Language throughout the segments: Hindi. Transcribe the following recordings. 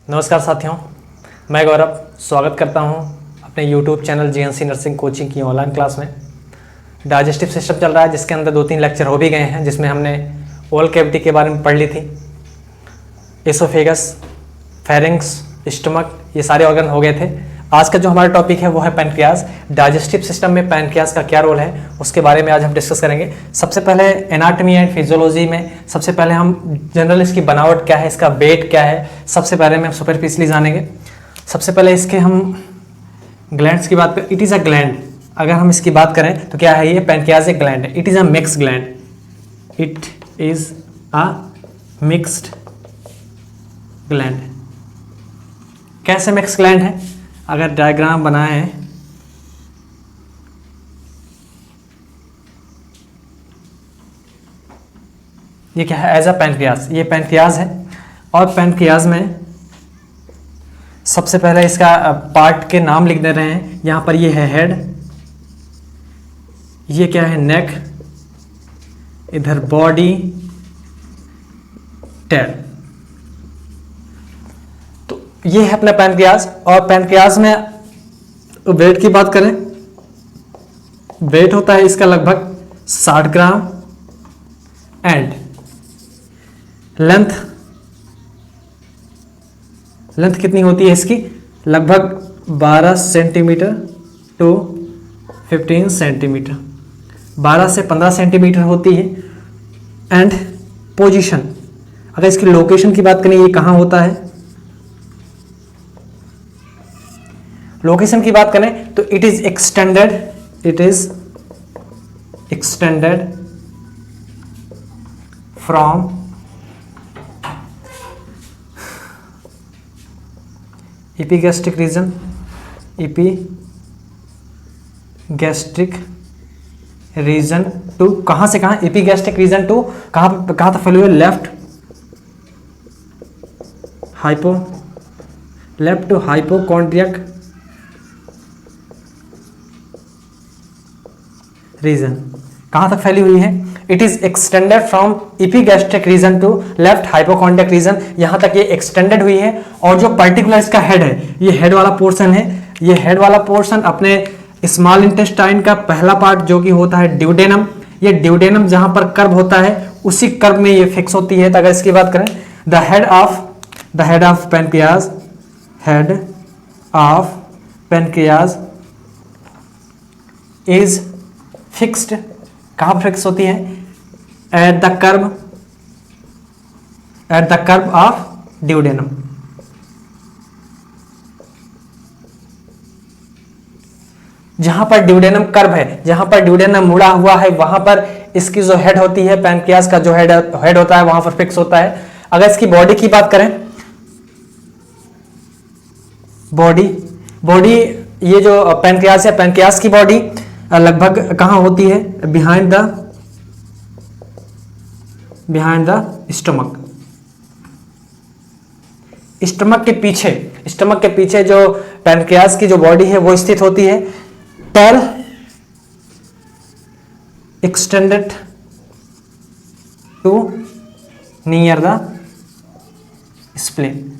नमस्कार साथियों, मैं गौरव स्वागत करता हूं अपने YouTube channel GNC nursing coaching की ऑनलाइन क्लास में। डाइजेस्टिव सिस्टम चल रहा है जिसके अंदर 2-3 लेक्चर हो भी गए हैं, जिसमें हमने ओरल कैविटी के बारे में पढ़ ली थी। एसोफेगस, फेरिंक्स, स्टमक, ये सारे ऑर्गन हो गए थे। आज का जो हमारा टॉपिक है वो है पैनक्रियाज। डाइजेस्टिव सिस्टम में पैनक्रियाज का क्या रोल है उसके बारे में आज हम डिस्कस करेंगे। सबसे पहले एनाटॉमी एंड फिजियोलॉजी में सबसे पहले हम जनरल इसकी बनावट क्या है, इसका वेट क्या है, सबसे पहले में हम सुपरफिशियली जानेंगे। सबसे पहले इसके हम ग्लैंड्स की बात करें। It is a gland. अगर हम इसकी बात करें तो क्या है, ये पैनक्रियाज एक ग्लैंड है। It is a mix gland. It is a mixed gland. कैसे मिक्स ग्लैंड है, अगर डायग्राम बनाएं ये क्या है, एज अ पैनक्रियाज। ये पैनक्रियाज है और पैनक्रियाज में सबसे पहले इसका पार्ट के नाम लिख दे रहे हैं। यहां पर ये है हेड, ये क्या है नेक, इधर बॉडी, टेल। तो ये है अपना पैनक्रियाज। और पैनक्रियाज में वेट की बात करें, वेट होता है इसका लगभग 60 ग्राम एंड लेंथ कितनी होती है इसकी, लगभग 12 सेंटीमीटर टू 15 सेंटीमीटर, 12 से 15 सेंटीमीटर होती है। एंड पोजीशन, अगर इसकी लोकेशन की बात करें, ये कहाँ होता है, लोकेशन की बात करें तो it is extended from epigastric region to कहां से कहां, एपिगैस्ट्रिक रीजन टू कहां तक फैली हुई, लेफ्ट टू हाइपोकॉन्ड्रियक रीजन, कहां तक फैली हुई है। It is extended from epigastric region to left hypochondriac region, यहां तक ये एक्सटेंडेड हुई है। और जो पर्टिकुलर इसका हेड है, ये हेड वाला पोर्शन है, ये हेड वाला पोर्शन अपने स्मॉल इंटेस्टाइन का पहला पार्ट जो कि होता है ड्यूडेनम, ये ड्यूडेनम जहां पर कर्व होता है उसी कर्व में ये फिक्स होती है। तो अगर इसकी बात करें, the head of pancreas is fixed, कहां फिक्स होती है, at the curve of duodenum. जहां पर ड्यूडेनम कर्व है, जहां पर ड्यूडेनम मुड़ा हुआ है, वहां पर इसकी जो हेड होती है, पैनक्रियाज का जो हेड होता है वहां पर फिक्स होता है। अगर इसकी बॉडी की बात करें, बॉडी ये जो पैनक्रियाज है, पैनक्रियाज की बॉडी लगभग कहां होती है, बिहाइंड द स्टमक। स्टमक के पीछे जो पैनक्रियाज की जो बॉडी है वो स्थित होती है। Tail extended to near the spleen,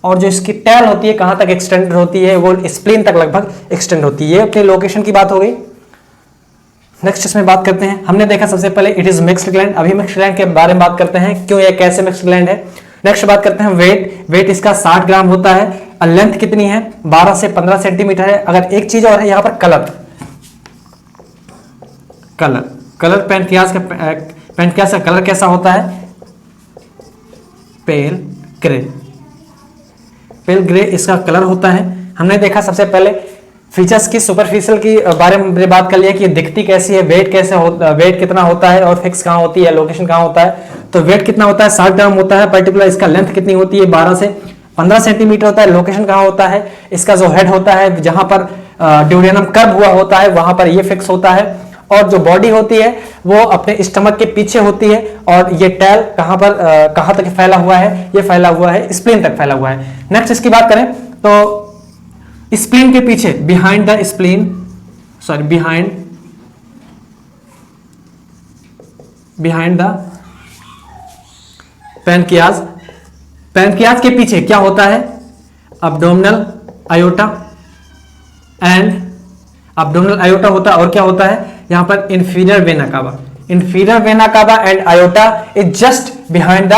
और जो इसकी टेल होती है कहां तक एक्सटेंड होती है, वो स्प्लीन तक लगभग एक्सटेंड होती है। ये अपनी लोकेशन की बात हो गई। नेक्स्ट इसमें बात करते हैं, हमने देखा सबसे पहले इट इज मिक्स्ड ग्लैंड। अभी मिक्स्ड ग्लैंड के बारे में बात करते हैं, क्यों ये कैसे मिक्स्ड ग्लैंड है। नेक्स्ट बात करते हैं वेट इसका 60 ग्राम होता है। लेंथ कितनी है, 12 से 15 सेंटीमीटर है। अगर एक चीज और है यहां पर, कलर पैनक्रियाज का कलर कैसा होता है, पेल ग्रे इसका कलर होता है। हमने देखा सबसे पहले फीचर्स की, सुपरफिशियल की बारे में बात कर लिया कि दिखती कैसी है, वेट कितना होता है और फिक्स कहां होती है, लोकेशन कहां होता है। तो वेट कितना होता है, 60 ग्राम होता है। पर्टिकुलर इसका लेंथ कितनी होती है, 12 से 15 सेंटीमीटर होता है। लोकेशन कहां होता है, इसका जो हेड होता है जहां पर ड्यूडेनम कर्व हुआ होता है वहां पर ये फिक्स होता है। और जो बॉडी होती है वो अपने स्टमक के पीछे होती है। और ये टेल कहां तक फैला हुआ है, ये फैला हुआ है स्प्लीन तक फैला हुआ है। नेक्स्ट इसकी बात करें तो स्प्लीन के पीछे, बिहाइंड द पैनक्रियाज पैनक्रियाज के पीछे क्या होता है? Abdominal iota and abdominal iota होता है, और क्या होता है यहां पर? Inferior vena cava. Inferior vena cava and iota is just behind the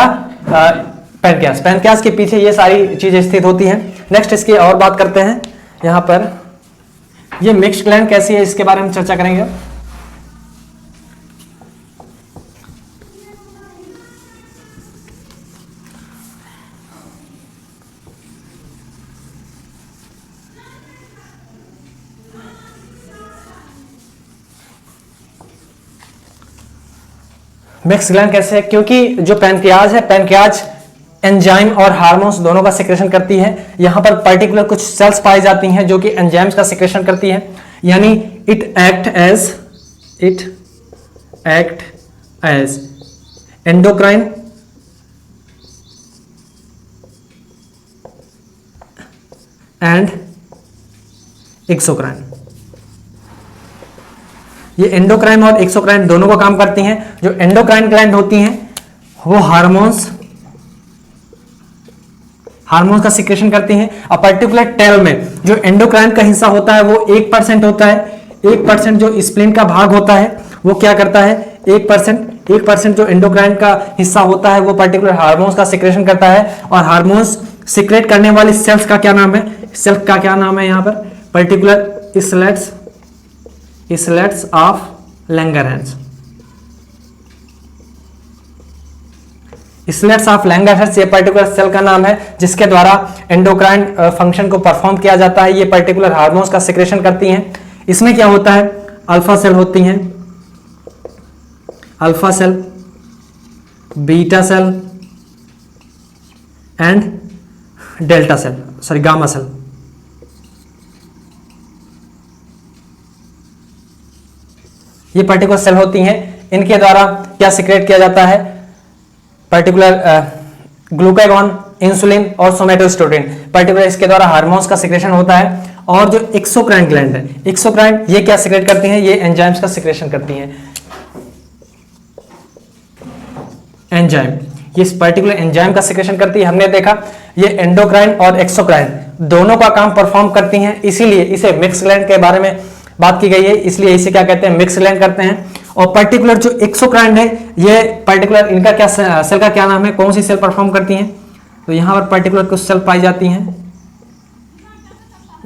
pancreas. Pancreas के पीछे ये सारी चीजें स्थित होती हैं। नेक्स्ट इसकी और बात करते हैं। यहां पर ये मिक्स्ड ग्लैंड कैसी है, इसके बारे में चर्चा करेंगे। मिक्स ग्लैंड कैसे है? क्योंकि जो पैनक्रियाज है, पैनक्रियाज एंजाइम और हार्मोन्स दोनों का सिक्रेशन करती है। यहां पर पर्टिकुलर कुछ सेल्स पाई जाती हैं जो कि एंजाइम्स का सिक्रेशन करती है, यानी it act as endocrine and exocrine. ये एंडोक्राइन और एक्सोक्राइन दोनों का काम करती हैं। जो एंडोक्राइन ग्लैंड होती हैं वो हार्मोन्स का सिक्रेशन करती हैं। और पर्टिकुलर टेल में जो एंडोक्राइन का हिस्सा होता है वो 1% होता है। 1% जो स्प्लीन का भाग होता है वो क्या करता है? 1% जो एंडोक्राइन का हिस्सा होता है वो पर्टिकुलर हार्मोन्स का सिक्रेशन करता है। और हार्मोन्स सिक्रेट करने वाली सेल्स का क्या नाम है? सेल्स का क्या नाम है? यहां पर particular islets of Langerhans. Islets of Langerhans ये पर्टिकुलर सेल का नाम है जिसके द्वारा एंडोक्राइन फंक्शन को परफॉर्म किया जाता है। ये पर्टिकुलर हार्मोन्स का सिक्रेशन करती हैं। इसमें क्या होता है? अल्फा सेल होती हैं, alpha cell, beta cell and delta cell, sorry gamma cell. ये पर्टिकुलर सेल होती हैं। इनके द्वारा क्या सिक्रेट किया जाता है? पर्टिकुलर ग्लूकागॉन, इंसुलिन और सोमेटोस्टेरोन। पर्टिकुलर इसके द्वारा हार्मोन्स का सिक्रेशन होता है। और जो एक्सोक्राइन ग्लैंड है, एक्सोक्राइन ये क्या सिक्रेट करती हैं? ये एंजाइम्स का सिक्रेशन करती हैं। एंजाइम, ये पर्टिकुलर एंजाइम का सिक्रेशन करती है। हमने देखा ये एंडोक्राइन और एक्सोक्राइन दोनों का काम परफॉर्म करती हैं, इसीलिए इसे मिक्स ग्लैंड के बारे में बात की गई है। इसलिए इसे क्या कहते हैं? मिक्स ग्लैंड करते हैं। और पर्टिकुलर जो एक्सोक्राइन है, ये पर्टिकुलर इनका क्या सेल का क्या नाम है? कौन सी सेल परफॉर्म करती हैं? तो यहां पर पर्टिकुलर कुछ सेल पाई जाती हैं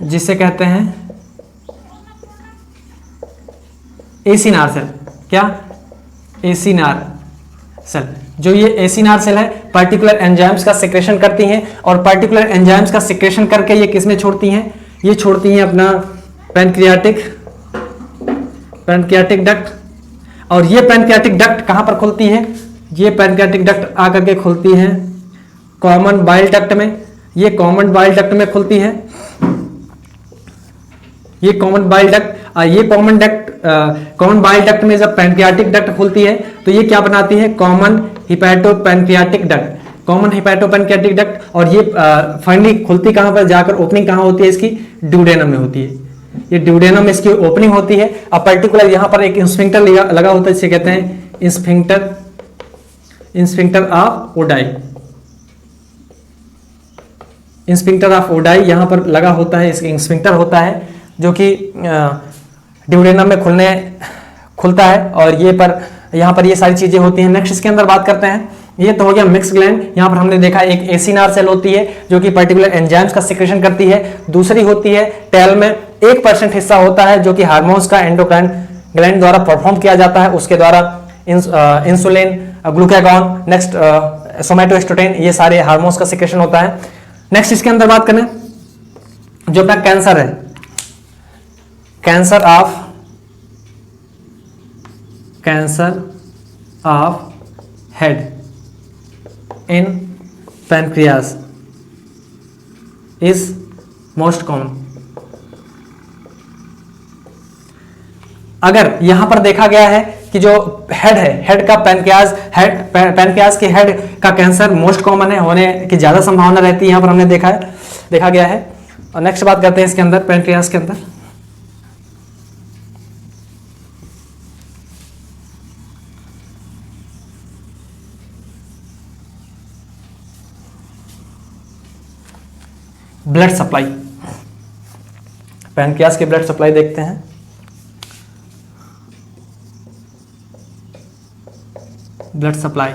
जिसे कहते हैं एसिनार सेल। क्या? Acinar cell. जो ये एसिनार सेल है पर्टिकुलर एंजाइम्स का सिक्रेशन करती हैं। और पर्टिकुलर एंजाइम्स का सिक्रेशन करके ये किसमें छोड़ती हैं? ये छोड़ती हैं अपना पैनक्रियाटिक डक्ट। और ये पैनक्रियाटिक डक्ट कहां पर खुलती है? ये पैनक्रियाटिक डक्ट आकर के खुलती है कॉमन बाइल डक्ट में। ये कॉमन बाइल डक्ट में खुलती है। ये कॉमन बाइल डक्ट, ये कॉमन बाइल डक्ट में जब पैनक्रियाटिक डक्ट खुलती है तो ये क्या बनाती है? Common hepatopancreatic duct. Common hepatopancreatic duct. और ये फाइनली खुलती कहां पर? जाकर ओपनिंग कहां होती है इसकी? ड्यूडेनम में होती है। ये ड्यूडेनम में इसकी ओपनिंग होती है। अब पर्टिकुलर यहां पर एक स्फिंक्टर लगा होता है, जिसे कहते हैं sphincter of Oddi. Sphincter of Oddi यहां पर लगा होता है। इसका स्फिंक्टर होता है जो कि ड्यूडेनम में खुलता है। और यहां पर ये सारी चीजें होती हैं। नेक्स्ट इसके अंदर बात करते हैं। ये तो हो गया मिक्स ग्लैंड। यहां पर हमने देखा एक एसिनार सेल होती है जो कि पर्टिकुलर एंजाइम्स का सिक्रेशन करती है। दूसरी होती है टेल में 1% हिस्सा होता है जो कि हार्मोन्स का एंडोक्राइन ग्लैंड द्वारा परफॉर्म किया जाता है। उसके द्वारा इंसुलिन, ग्लूकागॉन, नेक्स्ट सोमेटोस्टेरोन, ये सारे हार्मोन्स का सिक्रेशन होता है। नेक्स्ट इसके अंदर बात करें जो अपना कैंसर है, cancer of head in pancreas is most common. अगर यहां पर देखा गया है कि जो हेड है, हेड का पैनक्रियाज के हेड का कैंसर मोस्ट कॉमन है, होने की ज्यादा संभावना रहती है, यहां पर हमने देखा गया है। और नेक्स्ट बात करते हैं इसके अंदर, पैनक्रियाज के अंदर ब्लड सप्लाई, पैनक्रियाज की ब्लड सप्लाई देखते हैं। Blood supply,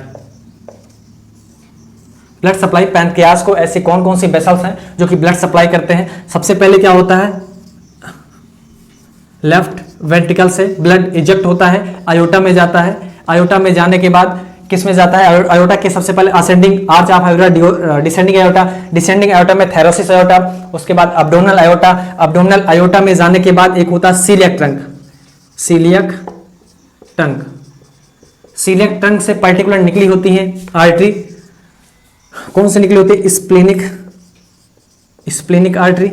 blood supply pancreas को ऐसे कौन कौन सी वेसल्स हैं जो कि ब्लड सप्लाई करते हैं। सबसे पहले क्या होता है, लेफ्ट वेंट्रिकल से ब्लड इजेक्ट होता है, आयोटा में जाता है। आयोटा में जाने के बाद किस में जाता है, आयोटा के सबसे पहले ascending arch of iota, descending iota, descending iota में थैरोसिस आयोटा, उसके बाद अब्डोमिनल आयोटा, अब्डोमिनल आयोटा में जाने के बाद एक होता है coeliac trunk, coeliac trunk, coeliac trunk से पर्टिकुलर निकली होती है आर्टरी, कौन सी निकली होती है, स्प्लेनिक, स्प्लेनिक आर्टरी।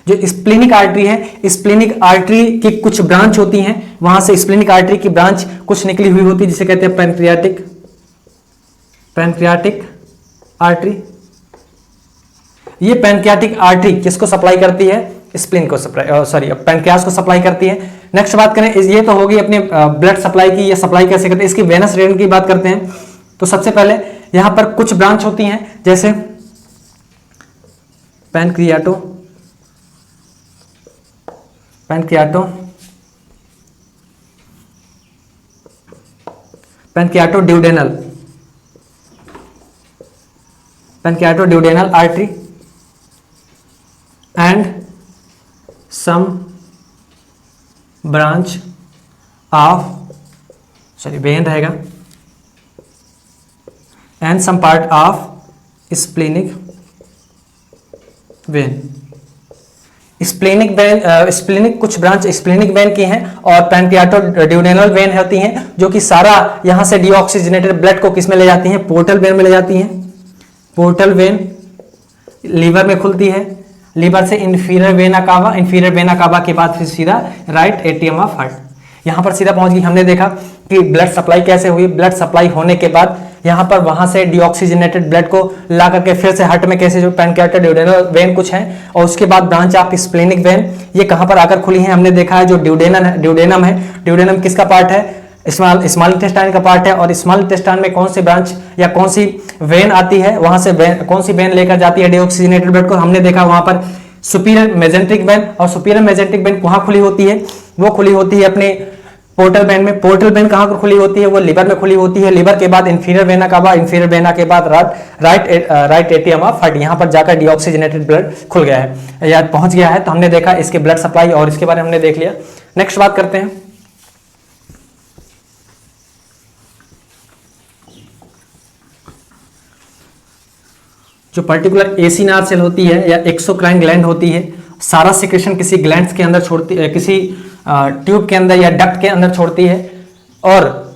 जो स्प्लेनिक आर्टरी है, स्प्लेनिक आर्टरी की कुछ ब्रांच होती हैं, वहां से स्प्लेनिक आर्टरी की ब्रांच कुछ निकली हुई होती है जिसे कहते हैं पैनक्रियाटिक, पैनक्रियाटिक आर्टरी। ये पैनक्रियाटिक आर्टरी किसको सप्लाई करती है, स्प्लीन को सप्लाई, सॉरी पैनक्रियाज को सप्लाई करती है। नेक्स्ट बात करें, ये तो होगी अपने ब्लड सप्लाई की, ये सप्लाई कैसे करते हैं, इसकी वेनस रेन की बात करते हैं। तो सबसे पहले यहां पर कुछ ब्रांच होती हैं, जैसे pancreato, pancreato, pancreato duodenal, pancreato duodenal artery and some branch of, sorry vein रहेगा, and some part of splenic vein. Splenic vein, splenic कुछ ब्रांच स्प्लेनिक वेन की हैं और पैनक्रियाटो ड्यूडेनल वेन होती हैं जो कि सारा यहां से डीऑक्सीजनेटेड ब्लड को किस में ले जाती हैं, पोर्टल वेन में ले जाती हैं। पोर्टल वेन लीवर में खुलती है, लीवर से inferior vena cava, inferior vena cava के बाद फिर सीधा राइट एट्रियम ऑफ हार्ट, यहां पर सीधा पहुंच गई। हमने देखा कि ब्लड सप्लाई कैसे हुई, ब्लड सप्लाई होने के बाद यहाँ पर वहां से डीऑक्सीजनेटेड ब्लड को ला करके फिर से हार्ट में कैसे, जो पैनक्रियाटो ड्यूडेनल वेन कुछ है, और उसके बाद ब्रांच ऑफ स्प्लेनिक वेन, ये कहां पर आकर खुली है, हमने देखा है जो ड्यूडेनम है, ड्यूडेनम किसका पार्ट है, स्मॉल इंटेस्टाइन का पार्ट है। और स्मॉल इंटेस्टाइन में कौन सी ब्रांच या कौन सी वेन आती है, वहां से कौन सी वेन लेकर जाती है डीऑक्सीजनेटेड ब्लड को, हमने देखा वहां पर सुपीरियर मेजेंट्रिक वेन। और सुपीरियर मेजेंट्रिक वेन कहां खुली होती है, वो खुली होती है अपने पोर्टल वेन में। पोर्टल वेन कहां पर खुली होती है, वो लिवर में खुली होती है। लिवर के बाद inferior vena cava, inferior vena के बाद राइट एट्रियम ऑफ हार्ट, यहां पर जाकर डीऑक्सीजनेटेड ब्लड खुल गया है या पहुंच गया है। तो हमने देखा इसके ब्लड सप्लाई और इसके बारे में हमने देख लिया। नेक्स्ट बात करते हैं, जो पर्टिकुलर एसिनार सेल होती है या एक्सोक्राइन ग्लैंड होती है, सारा सिक्रेशन किसी ग्लैंड्स के अंदर छोड़ती है, किसी ट्यूब के अंदर या डक्ट के अंदर छोड़ती है। और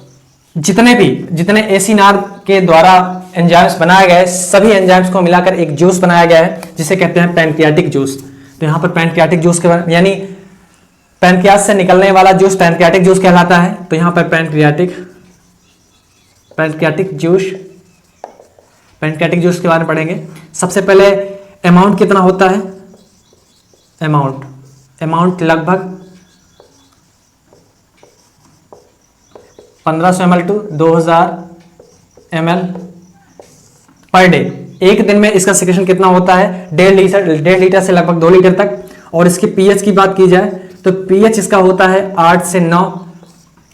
जितने एसिनार के द्वारा एंजाइम्स बनाए गए, सभी एंजाइम्स को मिलाकर एक जूस बनाया गया है जिसे कहते हैं पैनक्रियाटिक जूस। तो यहाँ पर पैनक्रियाटिक जूस के बारे, यानी पैनक्रियाज से निकलने वाला जूस पैनक्रियाटिक जूस कहलाता है। तो यहाँ पर पैनक्रियाटिक जूस के बारे में पढ़ेंगे। सबसे पहले अमाउंट कितना होता है, अमाउंट लगभग 1500 ml to 2000 ml per day. एक दिन में इसका सिक्रेशन कितना होता है, 1.5 लीटर से लगभग 2 लीटर तक। और इसके पीएच की बात की जाए तो पीएच इसका होता है 8 से 9।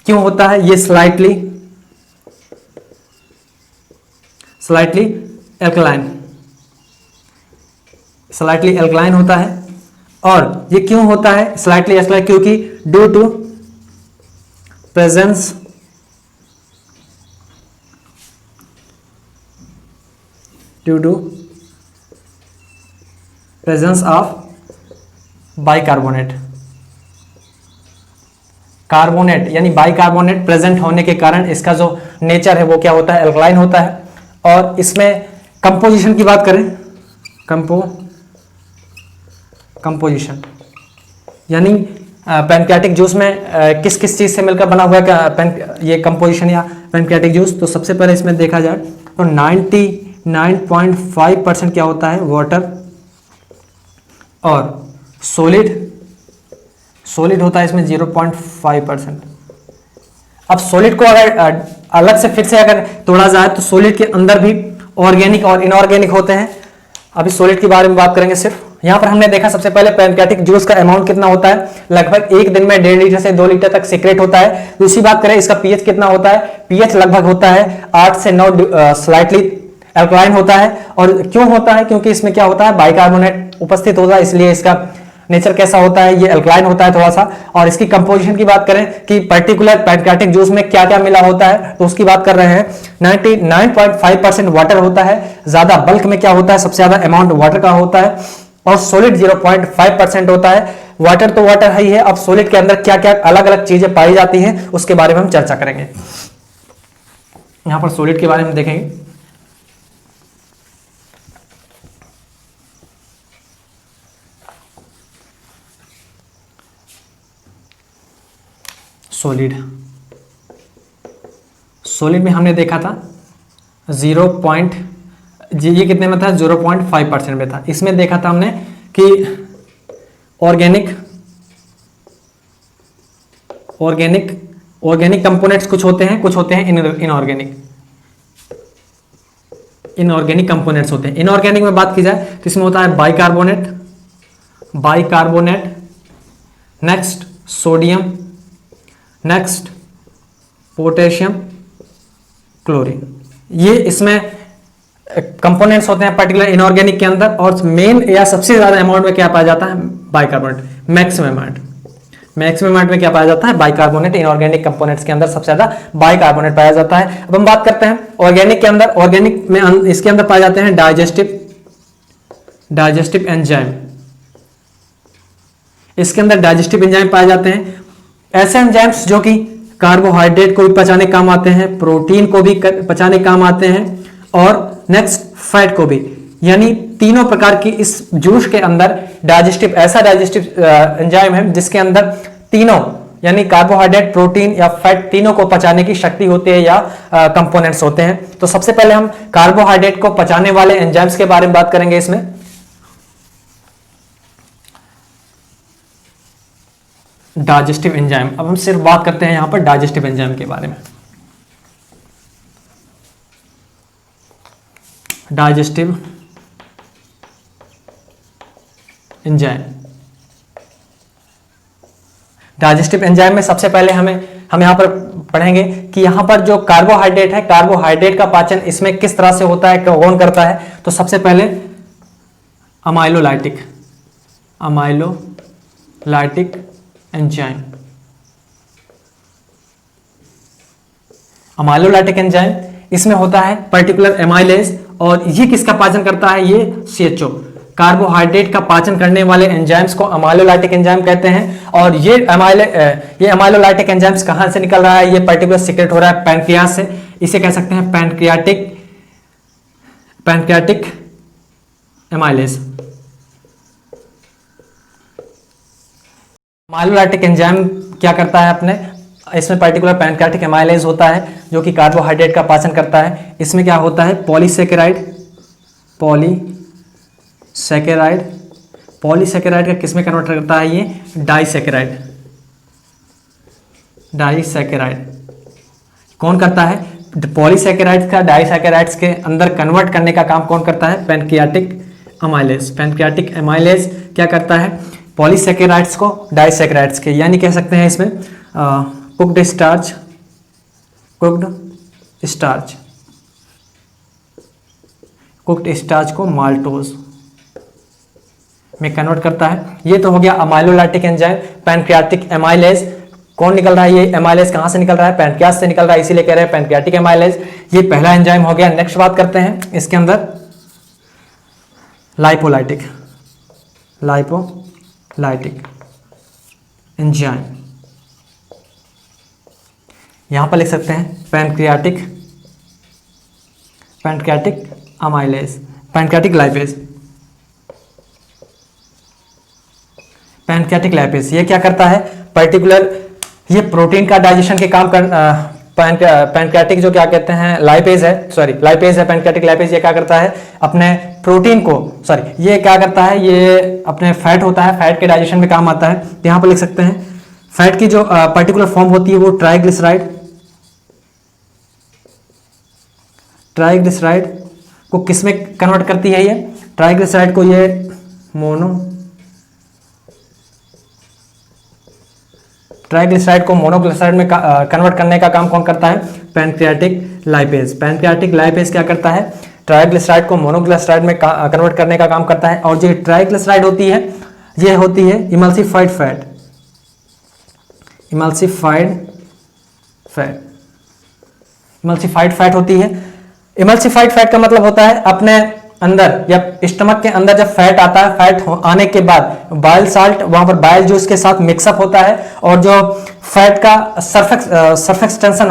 क्यों होता है, ये स्लाइटली एल्कलाइन होता है। और ये क्यों होता है स्लाइटली एल्कलाइन, क्योंकि due to presence of bicarbonate, carbonate यानी बाइकार्बोनेट प्रेजेंट होने के कारण इसका जो नेचर है वो क्या होता है, एल्कलाइन होता है। और इसमें कंपोजिशन की बात करें, कंपोजिशन यानी पैनक्रियाटिक जूस में किस किस चीज से मिलकर बना हुआ है ये कंपोजिशन या पैनक्रियाटिक जूस। तो सबसे पहले इसमें देखा जाए तो 99.5% क्या होता है, वाटर। और सॉलिड होता है इसमें 0.5%। अब सॉलिड को अगर अलग से फिर से अगर तोड़ा जाए तो सॉलिड के अंदर भी ऑर्गेनिक और इनऑर्गेनिक होते हैं। अभी सॉलिड के बारे में बात करेंगे सिर्फ। यहाँ पर हमने देखा सबसे पहले पैनक्रियाटिक जूस का अमाउंट कितना होता है, लगभग एक दिन में 1.5 लीटर से 2 लीटर तक सीक्रेट होता है। दूसरी बात करें इसका पीएच कितना होता है, पीएच लगभग होता है 8 से 9, स्लाइटली एल्कलाइन होता है। और क्यों होता है, क्योंकि इसमें क्या होता है, बाइकार्बोनेट उपस्थित होता है, इसलिए इसका नेचर कैसा होता है, ये एल्कलाइन होता है थोड़ा सा। और इसकी कंपोजिशन की बात करें कि पर्टिकुलर पैनक्रियाटिक जूस में क्या क्या मिला होता है, तो उसकी बात कर रहे हैं। 99.5% वाटर होता है, ज्यादा बल्क में क्या होता है, सबसे ज्यादा अमाउंट वाटर का होता है। और सॉलिड 0.5% होता है। वाटर तो वाटर है ही है, अब सॉलिड के अंदर क्या क्या अलग अलग चीजें पाई जाती हैं उसके बारे में हम चर्चा करेंगे। यहां पर सॉलिड के बारे में देखेंगे। सॉलिड में हमने देखा था ये कितने में था, 0.5% में था। इसमें देखा था हमने कि ऑर्गेनिक कंपोनेंट्स कुछ होते हैं, कुछ होते हैं इनऑर्गेनिक कंपोनेंट्स होते हैं। इनऑर्गेनिक में बात की जाए तो इसमें होता है bicarbonate, next sodium, next potassium chlorine. ये इसमें कंपोनेंट्स होते हैं पर्टिकुलर इनऑर्गेनिक के अंदर। और मेन या सबसे ज्यादा अमाउंट में क्या पाया जाता है, बाइकार्बोनेट। मैक्सिमम अमाउंट में क्या पाया जाता है, बाइकार्बोनेट। इनऑर्गेनिक कंपोनेंट्स के अंदर सबसे ज्यादा बाइकार्बोनेट पाया जाता है। अब हम बात करते हैं ऑर्गेनिक के अंदर। ऑर्गेनिक में इसके अंदर पाए जाते हैं डाइजेस्टिव एंजाइम। इसके अंदर डाइजेस्टिव एंजाइम पाए जाते हैं, ऐसे एंजाइम्स जो कि कार्बोहाइड्रेट को भी पचाने काम आते हैं, प्रोटीन को भी पचाने काम आते हैं, और नेक्स्ट फैट को भी। यानी तीनों प्रकार की इस जूस के अंदर ऐसा डाइजेस्टिव एंजाइम है जिसके अंदर तीनों यानी कार्बोहाइड्रेट, प्रोटीन या फैट तीनों को पचाने की शक्ति होती है या कंपोनेंट्स होते हैं। तो सबसे पहले हम कार्बोहाइड्रेट को पचाने वाले एंजाइम्स के बारे में बात करेंगे इसमें। डाइजेस्टिव एंजाइम, अब हम सिर्फ बात करते हैं यहां पर डाइजेस्टिव एंजाइम के बारे में। डाइजेस्टिव एंजाइम में सबसे पहले हम यहां पर पढ़ेंगे कि यहां पर जो कार्बोहाइड्रेट है, कार्बोहाइड्रेट का पाचन इसमें किस तरह से होता है, कौन करता है। तो सबसे पहले अमाइलोलाइटिक एंजाइम इसमें होता है पर्टिकुलर एमाइलेज। और ये किसका पाचन करता है, ये CHO कार्बोहाइड्रेट का पाचन करने वाले एंजाइम्स को अमाइलोलाइटिक एंजाइम कहते हैं। और ये अमाइलोलाइटिक एंजाइम्स कहां से निकल रहा है, ये पर्टिकुलर सीक्रेट हो रहा है पैनक्रियास से। इसे कह सकते हैं पैनक्रियाटिक एमाइलेज। अमाइलोलाइटिक एंजाइम क्या करता है अपने, इसमें पर्टिकुलर पैनक्रियाटिक एमाइलेज होता है जो कि कार्बोहाइड्रेट का पाचन करता है। इसमें क्या होता है, पॉलीसैकेराइड का किसमें कन्वर्ट करता है, ये डाइसैकेराइड। कौन करता है, पॉलीसैकेराइड का डाइसैकेराइड्स के अंदर कन्वर्ट करने का काम कौन करता है, पैनक्रियाटिक एमाइलेज क्या करता है, पॉलीसैकेराइड्स को डाइसैकेराइड्स के, यानी कह सकते हैं इसमें कुक्ड स्टार्च को माल्टोज में कन्वर्ट करता है। ये तो हो गया अमाइलोलाइटिक एंजाइम। पैनक्रियाटिक एमाइलेज कौन निकल रहा है, ये एमाइलेज कहां से निकल रहा है, पैनक्रियास से निकल रहा है, इसीलिए कह रहे हैं पैनक्रियाटिक एमाइलेज। ये पहला एंजाइम हो गया। नेक्स्ट बात करते हैं इसके अंदर लाइपोलाइटिक एंजाइम। यहां पर लिख सकते हैं पैनक्रियाटिक लाइपेज। ये क्या करता है, पर्टिकुलर ये प्रोटीन का डाइजेशन के काम कर पैनक्रियाटिक जो क्या कहते हैं लाइपेज है पैनक्रियाटिक लाइपेज। ये क्या करता है, अपने प्रोटीन को ये क्या करता है, ये अपने फैट होता है, फैट के डाइजेशन में काम आता है। यहां पर लिख सकते हैं फैट की जो पर्टिकुलर फॉर्म होती है वो ट्राइग्लिसराइड को किसमें कन्वर्ट करती है, ये ट्राइग्लिसराइड को ये ट्राइग्लिसराइड को मोनोग्लिसराइड में कन्वर्ट करने का काम कौन करता है? Pancreatic lipase. पैनक्रियाटिक लाइपेज क्या करता है? ट्राइग्लिसराइड को मोनोग्लिसराइड में कन्वर्ट करने का काम करता है। और जो ट्राइग्लिसराइड होती है ये होती है इमल्सिफाइड फैट। इमल्सिफाइड फैट होती है। इमल्सिफाइड फैट का मतलब होता है अपने अंदर या स्टमक के अंदर जब फैट आता है, फैट आने के बाद बाइल साल्ट वहां पर बाइल जूस के साथ मिक्सअप होता है और जो फैट का सरफेस टेंशन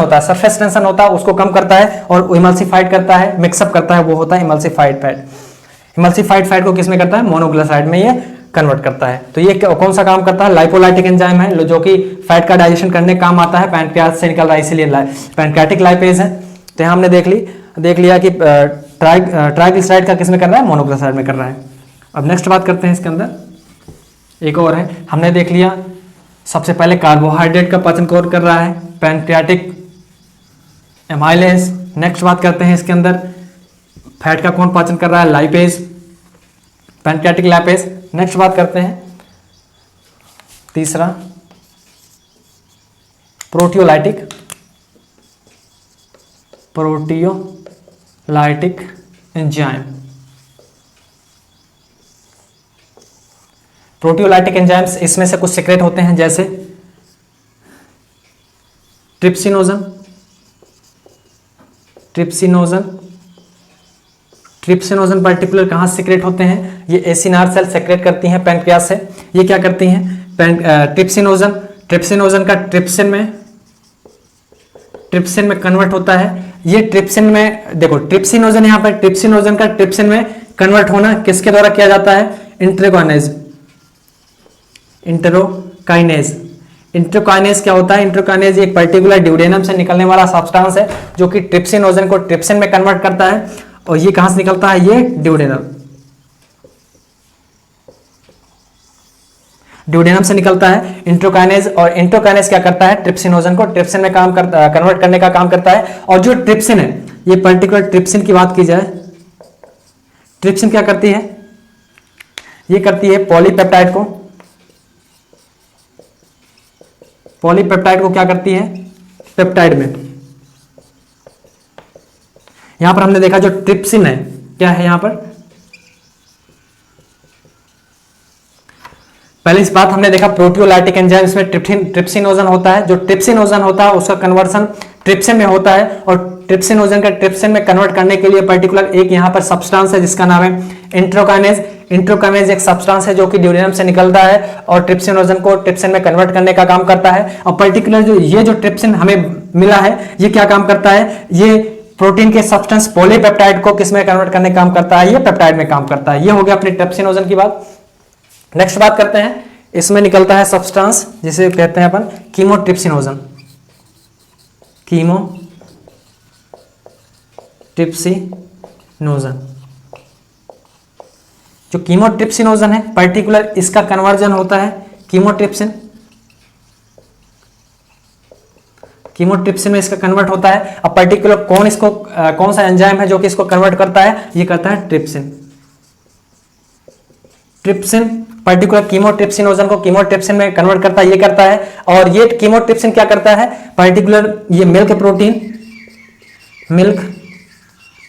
होता है उसको कम करता है और इमल्सिफाइड करता है, मिक्सअप करता है, वो होता है इमल्सिफाइड फैट। इमल्सिफाइड फैट को किसमें करता है? मोनोग्लिसराइड में ये कन्वर्ट करता है। तो ये कौन सा काम करता है? लाइपोलाइटिक एंजाइम है जो कि फैट का डाइजेशन करने का काम आता है, पैनक्रियास से निकल रहा है, इसीलिए पैनक्रियाटिक लाइपेज है। तो यहाँ हमने देख लिया कि ट्राइग्लिसराइड का किसमें कर रहा है? मोनोग्लिसराइड में कर रहा है। अब नेक्स्ट बात करते हैं इसके अंदर एक और है। हमने देख लिया सबसे पहले कार्बोहाइड्रेट का पाचन कौन कर रहा है? Pancreatic amylase. नेक्स्ट बात करते हैं इसके अंदर फैट का कौन पाचन कर रहा है? Lipase, pancreatic lipase. नेक्स्ट बात करते हैं तीसरा प्रोटियोलाइटिक एंजाइम। प्रोटियोलाइटिक एंजाइम्स इसमें से कुछ सीक्रेट होते हैं जैसे ट्रिप्सिनोजन पर्टिकुलर कहां से सीक्रेट होते हैं? ये एसिनार सेल सीक्रेट करती हैं पैनक्रियास से। ये क्या करती हैं? ट्रिप्सिनोजन का ट्रिप्सिन में कन्वर्ट होता है। ये ट्रिप्सिन में देखो ट्रिप्सिनोजन यहाँ पर ट्रिप्सिनोजन का ट्रिप्सिन में कन्वर्ट होना किसके द्वारा किया जाता है? इंटरोकाइनेज क्या होता है? इंटरोकाइनेज एक पर्टिकुलर ड्यूडेनम से निकलने वाला सब्सटेंस है जो कि ट्रिप्सिनोजन को ट्रिप्सिन में कन्वर्ट करता है। और ये कहां से निकलता है? ये ड्यूडेनम से निकलता है इंट्रोकाइनेज। और इंट्रोकाइनेज क्या करता है? ट्रिप्सिनोजन को ट्रिप्सिन में कन्वर्ट करने का काम करता है। और जो ट्रिप्सिन है, ये पर्टिकुलर ट्रिप्सिन की बात की जाए, ट्रिप्सिन क्या करती है? ये करती है पॉलीपेप्टाइड को क्या करती है? पेप्टाइड में। यहां पर हमने देखा जो ट्रिप्सिन है क्या है? यहां पर पहले इस बात हमने देखा प्रोटियोलाइटिक एंजाइम में ट्रिप्सिनोजन होता है। जो ट्रिप्सिनोजन होता है उसका कन्वर्सन ट्रिप्सिन में होता है और ट्रिप्सिनोजन का ट्रिप्सिन में कन्वर्ट करने के लिए पर्टिकुलर एक यहां पर सब्सटेंस है जिसका नाम है इंट्रोकाइनेज। इंट्रोकाइनेज एक सब्सटेंस है जो कि ड्यूडेनम से निकलता है और ट्रिप्सिनोजन को ट्रिप्सिन में कन्वर्ट करने का काम करता है। और पर्टिकुलर जो ट्रिप्सिन हमें मिला है ये क्या काम करता है? ये प्रोटीन के सब्सटेंस पॉलीपेप्टाइड को किसमें कन्वर्ट करने का काम करता है? ये पेप्टाइड में काम करता है। ये हो गया अपने ट्रिप्सिनोजन की बात। नेक्स्ट बात करते हैं, इसमें निकलता है सब्सटेंस जिसे कहते हैं अपन कीमोट्रिप्सिनोजन। जो कीमोट्रिप्सिनोजन है पर्टिकुलर इसका कन्वर्जन होता है कीमोट्रिप्सिन में इसका कन्वर्ट होता है। अब पर्टिकुलर कौन सा एंजाइम है जो कि इसको कन्वर्ट करता है? ये करता है ट्रिप्सिन पर्टिकुलर कीमोट्रिप्सिनोजन को कीमोट्रिप्सिन में कन्वर्ट करता है, ये करता है। और ये कीमोट्रिप्सिन क्या करता है? पर्टिकुलर ये मिल्क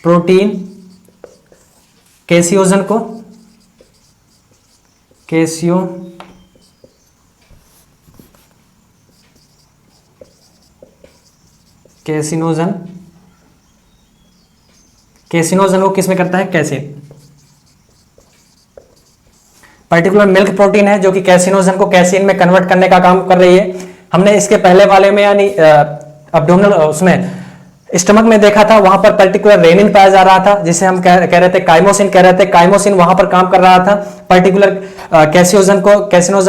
प्रोटीन कैसियोजन को कैसिनोजन को किसमें करता है? कैसिन। पर्टिकुलर मिल्क प्रोटीन है जो कि कैसिनोजन को कैसिन में कन्वर्ट करने का काम कर रही है। हमने इसके पहले वाले में यानी अब्डोमिनल उसमें स्टमक में देखा था, वहां पर पर्टिकुलर रेनिन पाया जा रहा था जिसे हम कह रहे थे काइमोसिन वहां पर काम कर रहा था। पर्टिकुलर कैसिनोजन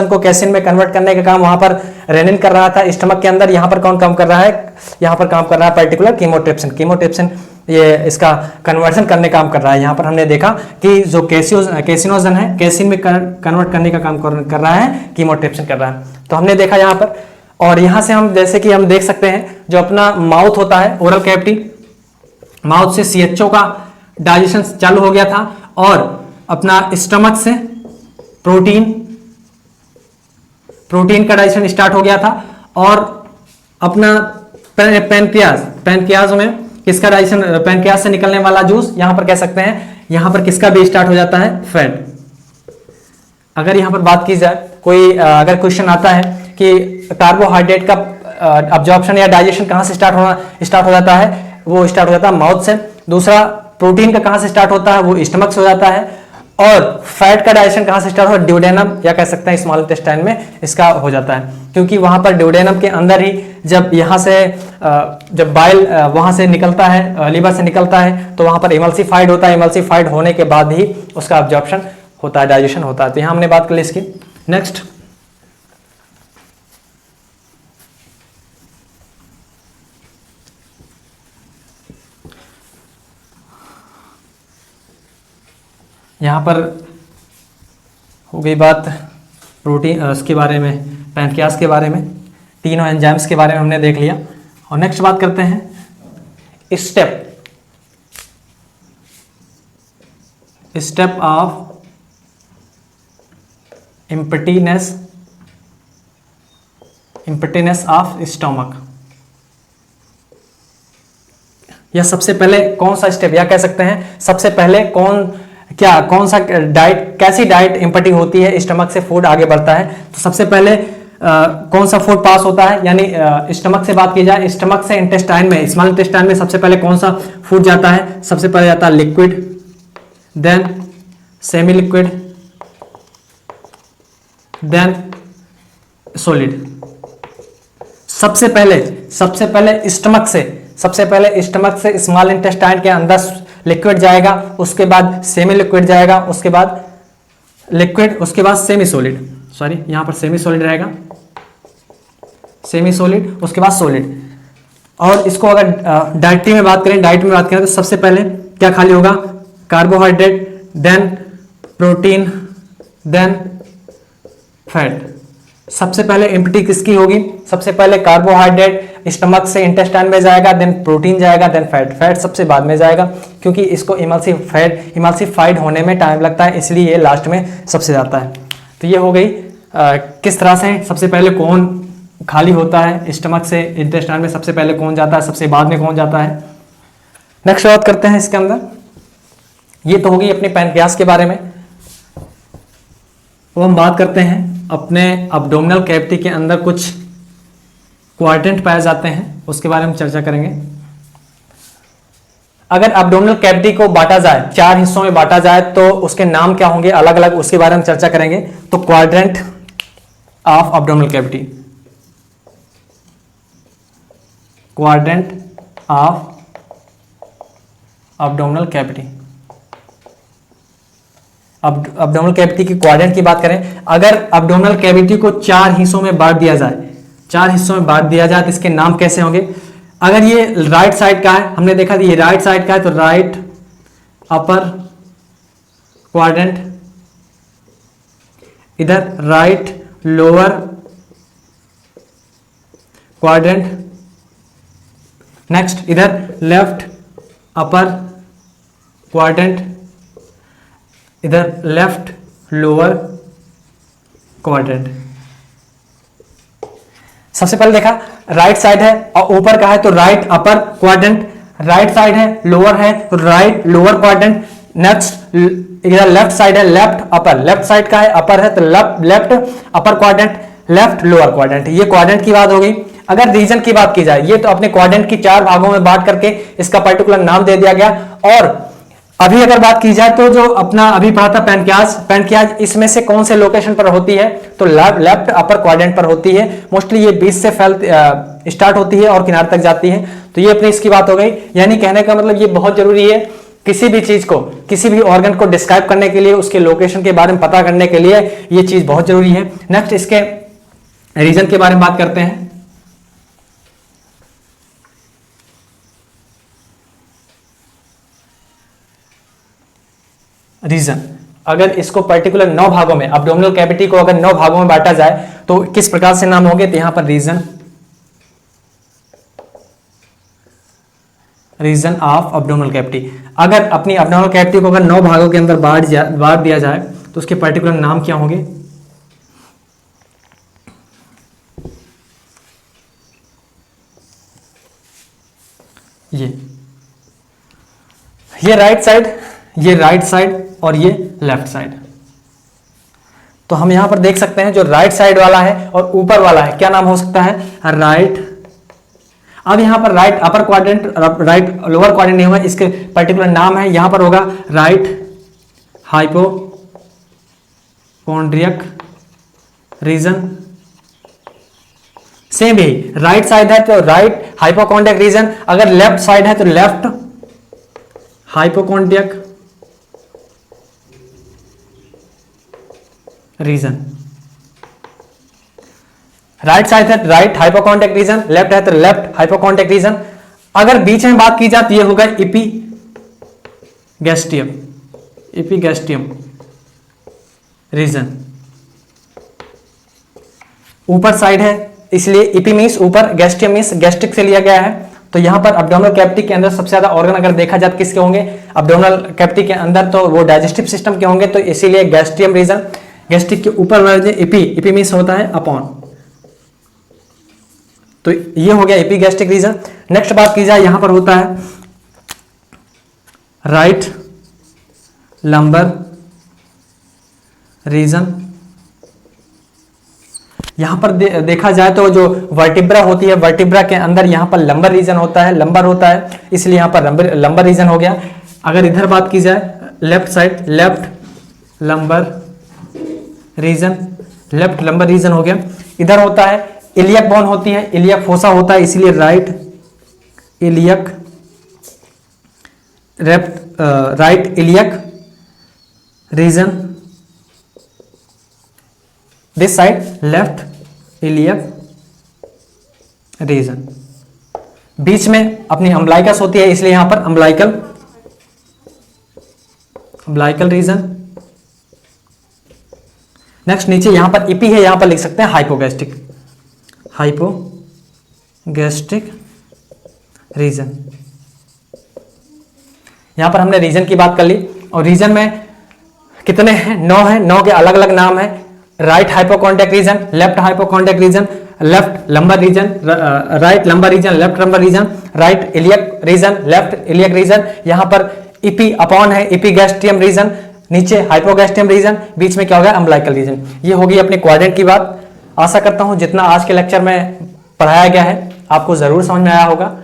को कैसिन में कन्वर्ट करने का काम वहां पर रेनिन कर रहा था स्टमक के अंदर। यहाँ पर कौन काम कर रहा है? यहाँ पर काम कर रहा है पर्टिकुलर कीमोट्रिप्सिन ये इसका कन्वर्जन करने का काम कर रहा है। यहाँ पर हमने देखा कि जो कैसिनोजन है कैसिन में कन्वर्ट करने का काम कर रहा है, कीमोट्रिप्सिन कर रहा है। तो हमने देखा यहाँ पर। और यहाँ से हम जैसे कि हम देख सकते हैं जो अपना माउथ होता है, ओरल कैविटी, माउथ से CHO का डाइजेशन चालू हो गया था। और अपना स्टमक से प्रोटीन का डाइजेशन स्टार्ट हो गया था, और अपना पैनक्रियाज में किसका डाइजेशन, पैनक्रियाज से निकलने वाला जूस, यहां पर कह सकते हैं यहां पर किसका भी स्टार्ट हो जाता है, फैट। अगर यहां पर बात की जाए, कोई अगर क्वेश्चन आता है कि कार्बोहाइड्रेट का अब्जॉर्प्शन या डाइजेशन कहां से स्टार्ट हो जाता है, वो स्टार्ट हो जाता है माउथ से। दूसरा, प्रोटीन का कहां से स्टार्ट होता है, वो स्टमक से हो जाता है। और फैट का डाइजेशन कहां से स्टार्ट होता है, ड्यूडेनम या कह सकते हैं स्मॉल इंटेस्टाइन में इसका हो जाता है, क्योंकि वहां पर ड्यूडेनम के अंदर ही जब यहां से जब बाइल वहां से निकलता है, लीवर से निकलता है, तो वहां पर इमल्सिफाइड होता है। इमल्सिफाइड होने के बाद ही उसका अब्जॉर्प्शन होता है, डाइजेशन होता है। तो यहां हमने बात कर ली इसकी। नेक्स्ट, यहाँ पर हो गई बात प्रोटीन उसके बारे में, पैनक्रियाज के बारे में, तीनों एंजाइम्स के बारे में हमने देख लिया। और नेक्स्ट बात करते हैं स्टेप ऑफ इम्पटीनेस ऑफ स्टोमक। यह सबसे पहले कौन सा स्टेप, या कह सकते हैं सबसे पहले कौन सा डाइट, कैसी डाइट इम्पटी होती है, स्टमक से फूड आगे बढ़ता है। तो सबसे पहले कौन सा फूड पास होता है, यानी स्टमक से बात की जाए, स्टमक से इंटेस्टाइन में, स्मॉल इंटेस्टाइन में सबसे पहले कौन सा फूड जाता है, सबसे पहले जाता है liquid, then semi liquid, then solid. सबसे पहले स्टमक से स्मॉल इंटेस्टाइन के अंदर लिक्विड जाएगा, उसके बाद सेमी लिक्विड जाएगा, उसके बाद लिक्विड, उसके बाद सेमी सॉलिड, सॉरी यहां पर सेमी सॉलिड रहेगा, सेमी सॉलिड, उसके बाद सॉलिड। और इसको अगर डाइट में बात करें तो सबसे पहले क्या खाली होगा, carbohydrate, then protein, then fat. सबसे पहले एम्प्टी किसकी होगी, सबसे पहले कार्बोहाइड्रेट स्टमक से इंटेस्टाइन में जाएगा, देन प्रोटीन जाएगा, देन फैट सबसे बाद में जाएगा, क्योंकि इसको इमल्सिफाइड होने में टाइम लगता है, इसलिए ये लास्ट में सबसे जाता है। तो ये हो गई किस तरह से सबसे पहले कौन खाली होता है, स्टमक से इंटेस्टाइन में सबसे पहले कौन जाता है, सबसे बाद में कौन जाता है। नेक्स्ट बात करते हैं इसके अंदर, ये तो होगी अपने पैनक्रियाज के बारे में। वो हम बात करते हैं अपने अब्डोमिनल कैविटी के अंदर कुछ क्वाड्रेंट पाए जाते हैं, उसके बारे में चर्चा करेंगे। अगर अब्डोमिनल कैविटी को बांटा जाए, 4 हिस्सों में बांटा जाए, तो उसके नाम क्या होंगे अलग अलग, उसके बारे में चर्चा करेंगे। तो quadrant of abdominal cavity, quadrant of abdominal cavity. Abdominal cavity की क्वाड्रेंट की बात करें, अगर अब्डोमिनल कैविटी को 4 हिस्सों में बांट दिया जाए, तो इसके नाम कैसे होंगे। अगर ये राइट साइड का है, हमने देखा ये राइट साइड का है, तो राइट अपर क्वाड्रेंट, इधर राइट लोअर क्वाड्रेंट, नेक्स्ट इधर लेफ्ट अपर क्वाड्रेंट, इधर लेफ्ट लोअर क्वाड्रेंट। सबसे पहले देखा राइट साइड है और ऊपर का है, तो right upper quadrant, right side है लोअर है तो राइट लोअर क्वाड्रेंट। नेक्स्ट इधर लेफ्ट साइड है लेफ्ट अपर, लेफ्ट साइड का है अपर है तो left upper quadrant, left lower quadrant. ये क्वाड्रेंट की बात हो गई। अगर रीजन की बात की जाए, ये तो अपने क्वाड्रेंट की 4 भागों में बांट करके इसका पर्टिकुलर नाम दे दिया गया। और अभी अगर बात की जाए तो जो अपना अभी पढ़ा था पैनक्रियाज इसमें से कौन से लोकेशन पर होती है, तो लेफ्ट अपर क्वाड्रेंट पर होती है। मोस्टली ये बीच से स्टार्ट होती है और किनारे तक जाती है। तो ये अपनी इसकी बात हो गई। यानी कहने का मतलब ये बहुत जरूरी है, किसी भी चीज को, किसी भी ऑर्गन को डिस्क्राइब करने के लिए, उसके लोकेशन के बारे में पता करने के लिए ये चीज बहुत जरूरी है। नेक्स्ट इसके रीजन के बारे में बात करते हैं। रीजन, अगर इसको पर्टिकुलर 9 भागों में, अब्डोमिनल कैविटी को अगर 9 भागों में बांटा जाए तो किस प्रकार से नाम होंगे, तो यहां पर region, region of abdominal cavity. अगर अपनी एब्डोमिनल कैविटी को अगर 9 भागों के अंदर बांट दिया जाए तो उसके पर्टिकुलर नाम क्या होंगे? ये राइट साइड, ये राइट साइड और ये लेफ्ट साइड। तो हम यहां पर देख सकते हैं जो राइट साइड वाला है और ऊपर वाला है क्या नाम हो सकता है? राइट। अब यहां पर right upper quadrant, right lower quadrant नहीं होगा, इसके पर्टिकुलर नाम है, यहां पर होगा राइट हाइपोकॉन्ड्रियक रीजन। सेम ही राइट साइड है तो राइट हाइपोकॉन्ड्रियक रीजन, अगर लेफ्ट साइड है तो left hypochondriac region. Right side है राइट हाइपोकॉन्ड्रियक रीजन, लेफ्ट है तो लेफ्ट हाइपोकॉन्ड्रियक रीजन। अगर बीच में बात की जाए तो ये होगा एपिगैस्ट्रियम, एपिगैस्ट्रियम रीजन। ऊपर साइड है इसलिए इपी मीन्स ऊपर, गैस्ट्रियम मीन्स गैस्ट्रिक से लिया गया है। तो यहां पर एब्डोमिनल कैविटी के अंदर सबसे ज्यादा ऑर्गन अगर देखा जाए किसके होंगे एब्डोमिनल कैविटी के अंदर, तो वो डाइजेस्टिव सिस्टम के होंगे, तो इसीलिए गैस्ट्रियम रीजन। गैस्ट्रिक के ऊपर वाला इपी, इपी मीन्स होता है अपॉन, तो ये हो गया एपिगैस्ट्रिक रीजन। नेक्स्ट बात की जाए यहां पर होता है राइट लंबर रीजन। यहां पर देखा जाए तो जो वर्टिब्रा होती है, वर्टिब्रा के अंदर यहां पर लंबर रीजन होता है, लंबर होता है, इसलिए यहां पर लंबर रीजन हो गया। अगर इधर बात की जाए left side, left lumbar region, left lumbar reason हो गया। इधर होता है इलियक बोन होती है, इलियक फोसा होता है, इसीलिए right iliac, right iliac region. This side left iliac region. बीच में अपनी अम्बलाइकस होती है, इसलिए यहां पर अम्बलाइकल, अम्बलाइकल रीजन। नेक्स्ट नीचे यहां पर इपी है, यहां पर लिख सकते हैं हाइपोगैस्ट्रिक, हाइपोगैस्ट्रिक रीजन। यहां पर हमने रीजन की बात कर ली, और रीजन में कितने हैं? 9 है, 9 के अलग अलग नाम है। Right hypochondriac region, left hypochondriac region, left lumbar region, right lumbar region, left lumbar region, right iliac region, left iliac region. यहां पर इपी अपॉन है, इपिगैस्ट्रियम रीजन, नीचे हाइपोगैस्ट्रियम रीजन, बीच में क्या होगा? Umbilical region. ये होगी अपने क्वाड्रेंट की बात। आशा करता हूं जितना आज के लेक्चर में पढ़ाया गया है आपको जरूर समझ में आया होगा।